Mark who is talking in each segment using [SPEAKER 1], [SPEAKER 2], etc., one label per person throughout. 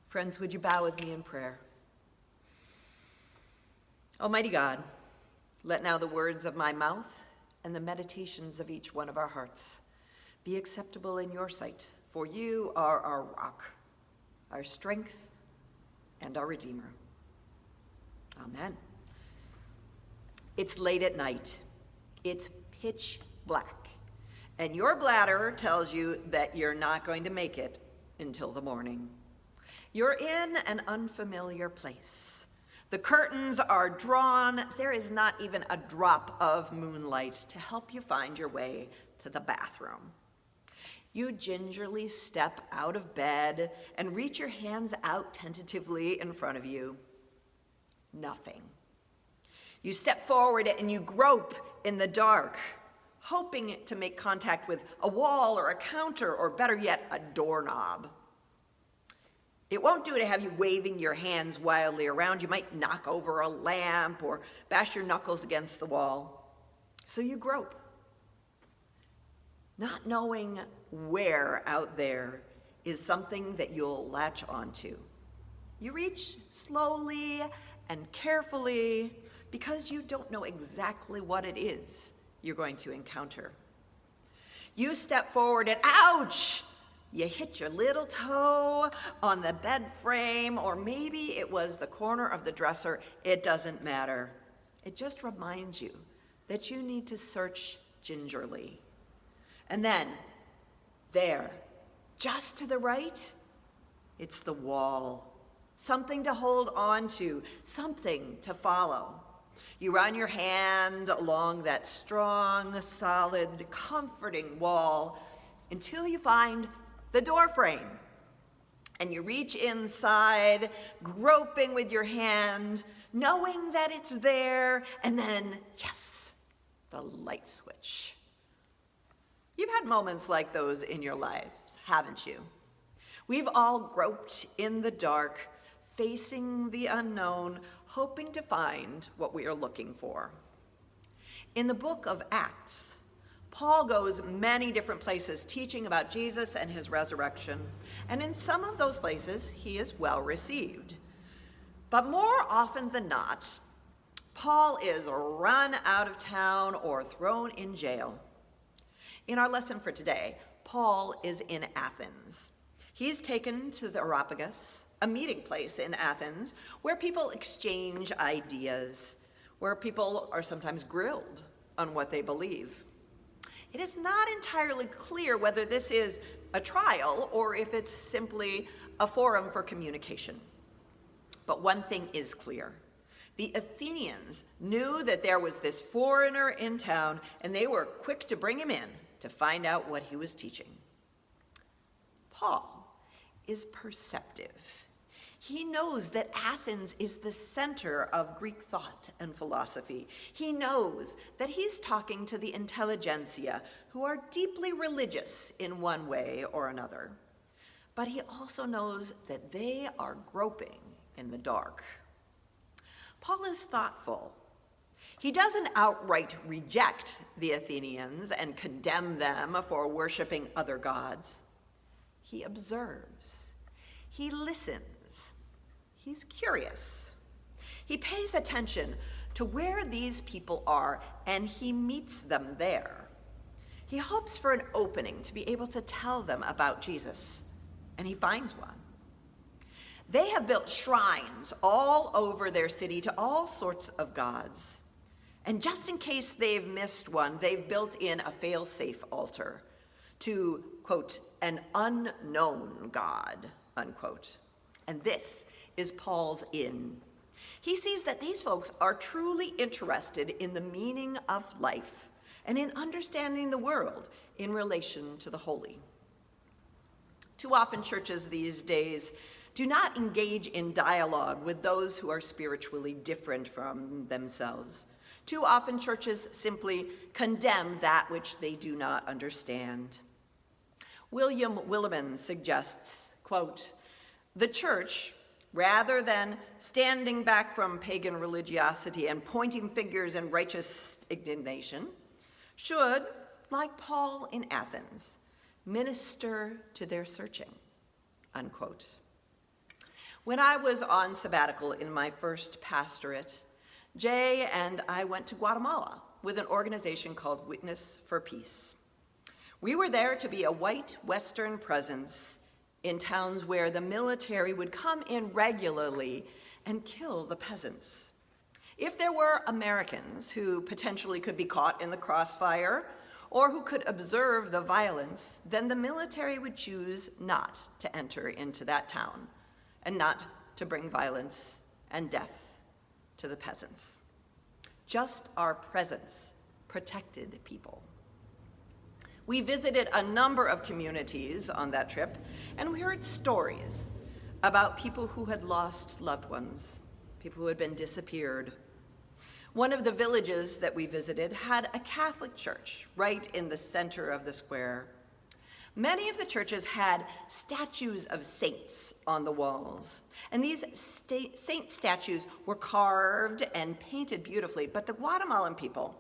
[SPEAKER 1] Friends, would you bow with me in prayer? Almighty God, let now the words of my mouth and the meditations of each one of our hearts be acceptable in your sight, for you are our rock, our strength, and our Redeemer. Amen. It's late at night. It's pitch black, and your bladder tells you that you're not going to make it until the morning. You're in an unfamiliar place. The curtains are drawn. There is not even a drop of moonlight to help you find your way to the bathroom. You gingerly step out of bed and reach your hands out tentatively in front of you. Nothing. You step forward and you grope in the dark, hoping to make contact with a wall or a counter, or better yet, a doorknob. It won't do to have you waving your hands wildly around. You might knock over a lamp or bash your knuckles against the wall. So you grope, not knowing where out there is something that you'll latch onto. You reach slowly and carefully because you don't know exactly what it is you're going to encounter. You step forward and ouch! You hit your little toe on the bed frame, or maybe it was the corner of the dresser. It doesn't matter. It just reminds you that you need to search gingerly. And then, there, just to the right, it's the wall. Something to hold on to, something to follow. You run your hand along that strong, solid, comforting wall until you find the door frame. And you reach inside, groping with your hand, knowing that it's there, and then, yes, the light switch. You've had moments like those in your lives, haven't you? We've all groped in the dark, facing the unknown, hoping to find what we are looking for. In the book of Acts, Paul goes many different places teaching about Jesus and his resurrection, and in some of those places, he is well received. But more often than not, Paul is run out of town or thrown in jail. In our lesson for today, Paul is in Athens. He's taken to the Areopagus, a meeting place in Athens, where people exchange ideas, where people are sometimes grilled on what they believe. It is not entirely clear whether this is a trial or if it's simply a forum for communication. But one thing is clear. The Athenians knew that there was this foreigner in town, and they were quick to bring him in to find out what he was teaching. Paul is perceptive. He knows that Athens is the center of Greek thought and philosophy. He knows that he's talking to the intelligentsia, who are deeply religious in one way or another. But he also knows that they are groping in the dark. Paul is thoughtful. He doesn't outright reject the Athenians and condemn them for worshiping other gods. He observes. He listens. He's curious. He pays attention to where these people are, and he meets them there. He hopes for an opening to be able to tell them about Jesus, and he finds one. They have built shrines all over their city to all sorts of gods. And just in case they've missed one, they've built in a fail-safe altar to, quote, an unknown God, unquote. And this is Paul's in. He sees that these folks are truly interested in the meaning of life and in understanding the world in relation to the holy. Too often churches these days do not engage in dialogue with those who are spiritually different from themselves. Too often churches simply condemn that which they do not understand. William Willimon suggests, quote, the church, rather than standing back from pagan religiosity and pointing fingers in righteous indignation, should, like Paul in Athens, minister to their searching, unquote. When I was on sabbatical in my first pastorate, Jay and I went to Guatemala with an organization called Witness for Peace. We were there to be a white Western presence in towns where the military would come in regularly and kill the peasants. If there were Americans who potentially could be caught in the crossfire or who could observe the violence, then the military would choose not to enter into that town and not to bring violence and death to the peasants. Just our presence protected people. We visited a number of communities on that trip, and we heard stories about people who had lost loved ones, people who had been disappeared. One of the villages that we visited had a Catholic church right in the center of the square. Many of the churches had statues of saints on the walls, and these saint statues were carved and painted beautifully, but the Guatemalan people,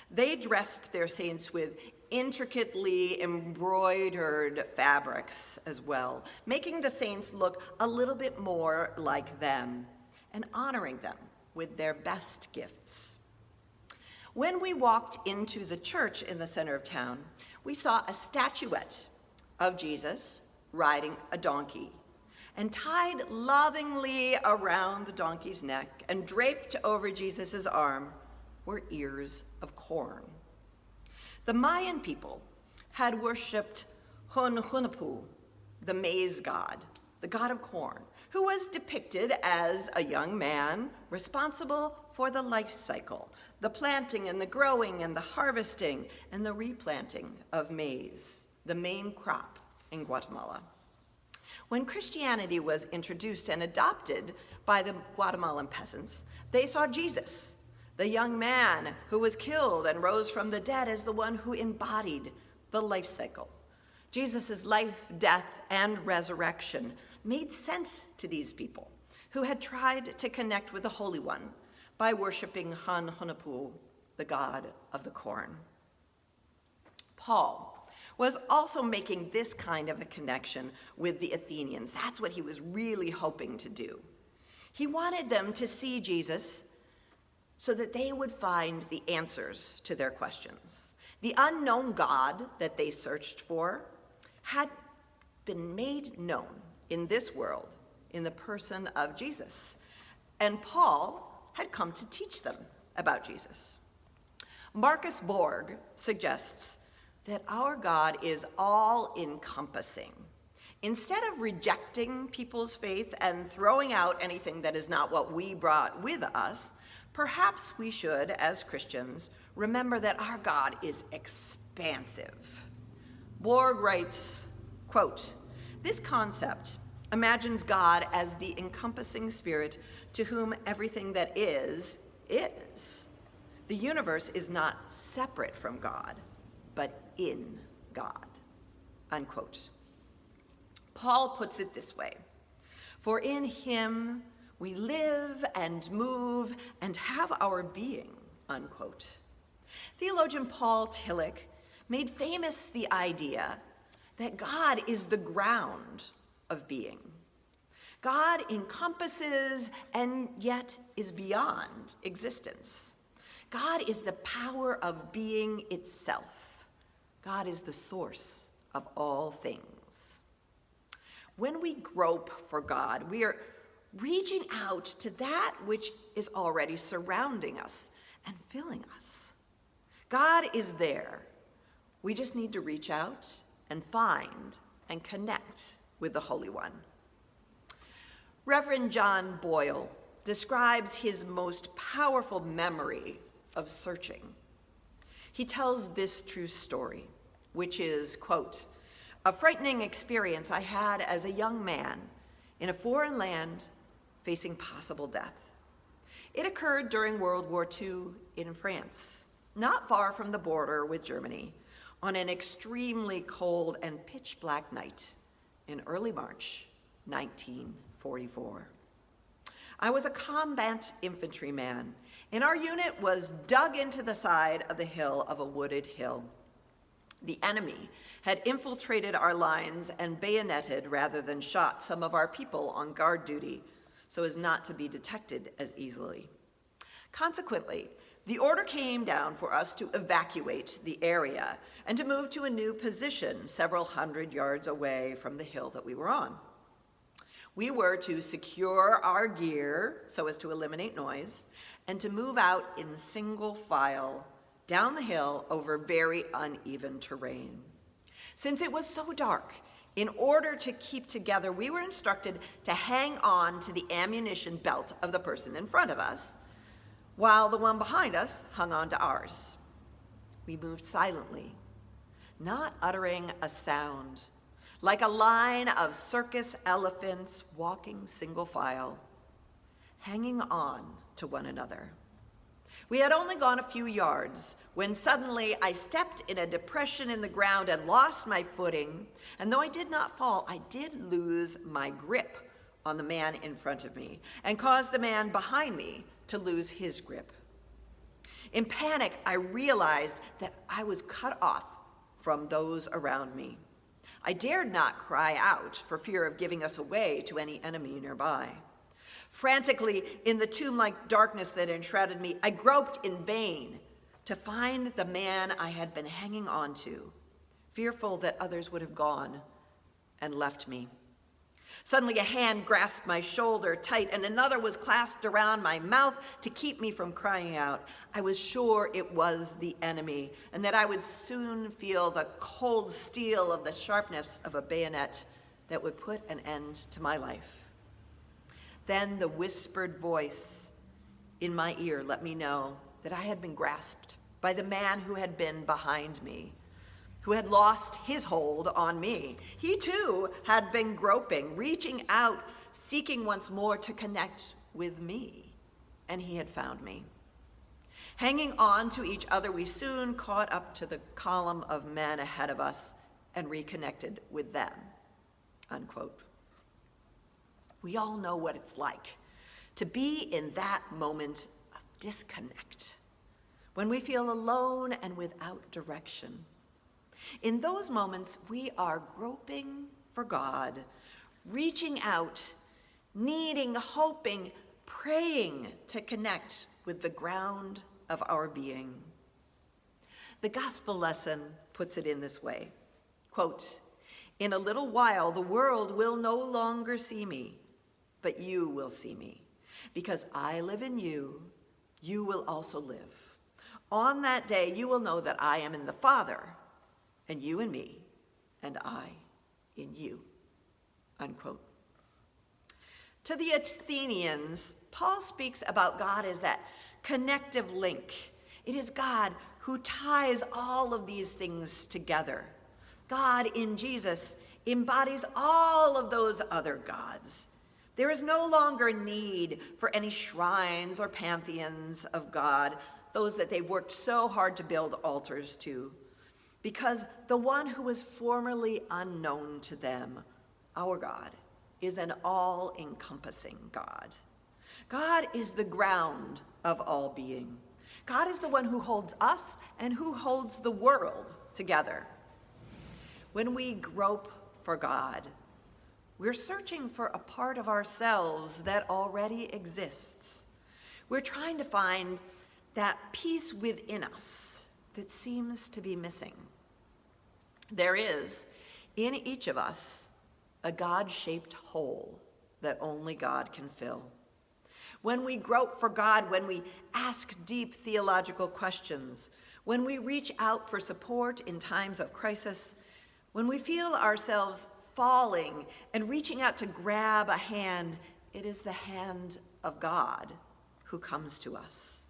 [SPEAKER 1] they dressed their saints with intricately embroidered fabrics as well, making the saints look a little bit more like them and honoring them with their best gifts. When we walked into the church in the center of town, we saw a statuette of Jesus riding a donkey, and tied lovingly around the donkey's neck and draped over Jesus' arm were ears of corn. The Mayan people had worshipped Hunahpu, the maize god, the god of corn, who was depicted as a young man responsible for the life cycle, the planting and the growing and the harvesting and the replanting of maize, the main crop in Guatemala. When Christianity was introduced and adopted by the Guatemalan peasants, they saw Jesus, the young man who was killed and rose from the dead, as the one who embodied the life cycle. Jesus' life, death, and resurrection made sense to these people who had tried to connect with the Holy One by worshiping Hunahpu, the god of the corn. Paul was also making this kind of a connection with the Athenians. That's what he was really hoping to do. He wanted them to see Jesus so that they would find the answers to their questions. The unknown God that they searched for had been made known in this world in the person of Jesus, and Paul had come to teach them about Jesus. Marcus Borg suggests that our God is all-encompassing. Instead of rejecting people's faith and throwing out anything that is not what we brought with us, perhaps we should, as Christians, remember that our God is expansive. Borg writes, quote, "This concept imagines God as the encompassing spirit to whom everything that is. The universe is not separate from God, but in God," unquote. Paul puts it this way: "For in him we live and move and have our being," unquote. Theologian Paul Tillich made famous the idea that God is the ground of being. God encompasses and yet is beyond existence. God is the power of being itself. God is the source of all things. When we grope for God, we are reaching out to that which is already surrounding us and filling us. God is there. We just need to reach out and find and connect with the Holy One. Reverend John Boyle describes his most powerful memory of searching. He tells this true story, which is, quote, "A frightening experience I had as a young man in a foreign land facing possible death. It occurred during World War II in France, not far from the border with Germany, on an extremely cold and pitch black night in early March 1944. I was a combat infantryman, and our unit was dug into the side of the hill of a wooded hill. The enemy had infiltrated our lines and bayoneted rather than shot some of our people on guard duty so as not to be detected as easily. Consequently, the order came down for us to evacuate the area and to move to a new position several hundred yards away from the hill that we were on. We were to secure our gear so as to eliminate noise and to move out in single file down the hill over very uneven terrain. Since it was so dark, in order to keep together, we were instructed to hang on to the ammunition belt of the person in front of us, while the one behind us hung on to ours. We moved silently, not uttering a sound, like a line of circus elephants walking single file, hanging on to one another. We had only gone a few yards when suddenly I stepped in a depression in the ground and lost my footing, and though I did not fall, I did lose my grip on the man in front of me and caused the man behind me to lose his grip. In panic, I realized that I was cut off from those around me. I dared not cry out for fear of giving us away to any enemy nearby. Frantically, in the tomb-like darkness that enshrouded me, I groped in vain to find the man I had been hanging on to, fearful that others would have gone and left me. Suddenly, a hand grasped my shoulder tight, and another was clasped around my mouth to keep me from crying out. I was sure it was the enemy, and that I would soon feel the cold steel of the sharpness of a bayonet that would put an end to my life. Then the whispered voice in my ear let me know that I had been grasped by the man who had been behind me, who had lost his hold on me. He too had been groping, reaching out, seeking once more to connect with me, and he had found me. Hanging on to each other, we soon caught up to the column of men ahead of us and reconnected with them, unquote. We all know what it's like to be in that moment of disconnect, when we feel alone and without direction. In those moments, we are groping for God, reaching out, needing, hoping, praying to connect with the ground of our being. The gospel lesson puts it in this way, quote, "In a little while the world will no longer see me, but you will see me. Because I live in you, you will also live. On that day you will know that I am in the Father, and you in me, and I in you," unquote. To the Athenians, Paul speaks about God as that connective link. It is God who ties all of these things together. God in Jesus embodies all of those other gods. There is no longer need for any shrines or pantheons of God, those that they've worked so hard to build altars to, because the one who was formerly unknown to them, our God, is an all-encompassing God. God is the ground of all being. God is the one who holds us and who holds the world together. When we grope for God, we're searching for a part of ourselves that already exists. We're trying to find that piece within us that seems to be missing. There is, in each of us, a God-shaped hole that only God can fill. When we grope for God, when we ask deep theological questions, when we reach out for support in times of crisis, when we feel ourselves falling and reaching out to grab a hand, it is the hand of God who comes to us.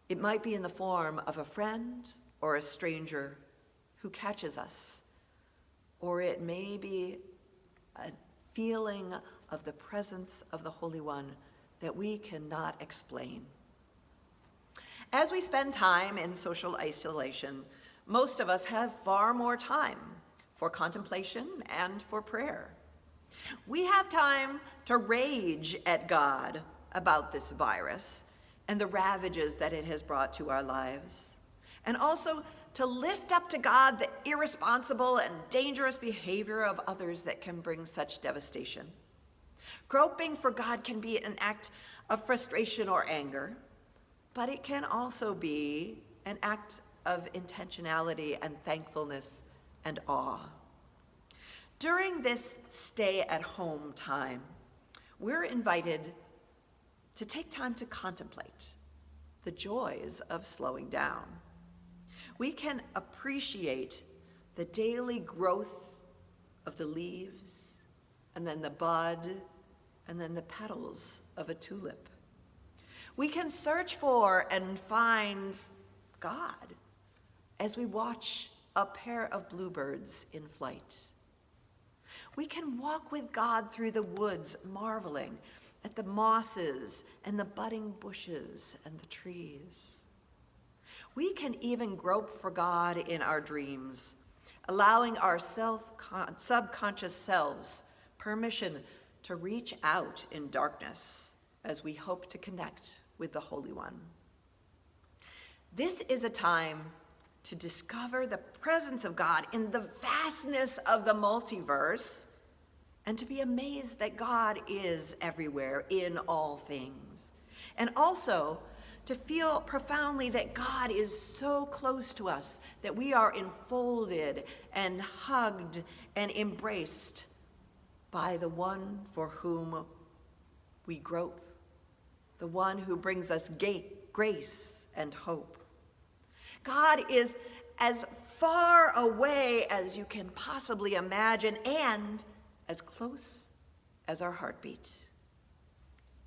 [SPEAKER 1] It might be in the form of a friend or a stranger who catches us, or it may be a feeling of the presence of the Holy One that we cannot explain. As we spend time in social isolation, most of us have far more time for contemplation and for prayer. We have time to rage at God about this virus and the ravages that it has brought to our lives, and also to lift up to God the irresponsible and dangerous behavior of others that can bring such devastation. Groping for God can be an act of frustration or anger, but it can also be an act of intentionality and thankfulness and awe. During this stay-at-home time, we're invited to take time to contemplate the joys of slowing down. We can appreciate the daily growth of the leaves, and then the bud, and then the petals of a tulip. We can search for and find God as we watch a pair of bluebirds in flight. We can walk with God through the woods, marveling at the mosses and the budding bushes and the trees. We can even grope for God in our dreams, allowing our subconscious selves permission to reach out in darkness as we hope to connect with the Holy One. This is a time to discover the presence of God in the vastness of the multiverse and to be amazed that God is everywhere in all things. And also to feel profoundly that God is so close to us that we are enfolded and hugged and embraced by the one for whom we grope, the one who brings us grace and hope. God is as far away as you can possibly imagine and as close as our heartbeat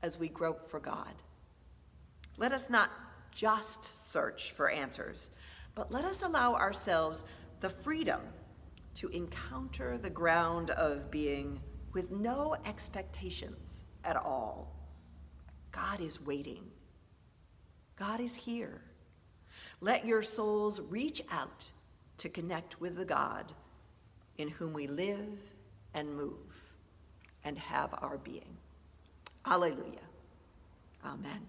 [SPEAKER 1] as we grope for God. Let us not just search for answers, but let us allow ourselves the freedom to encounter the ground of being with no expectations at all. God is waiting. God is here. Let your souls reach out to connect with the God in whom we live and move and have our being. Alleluia. Amen.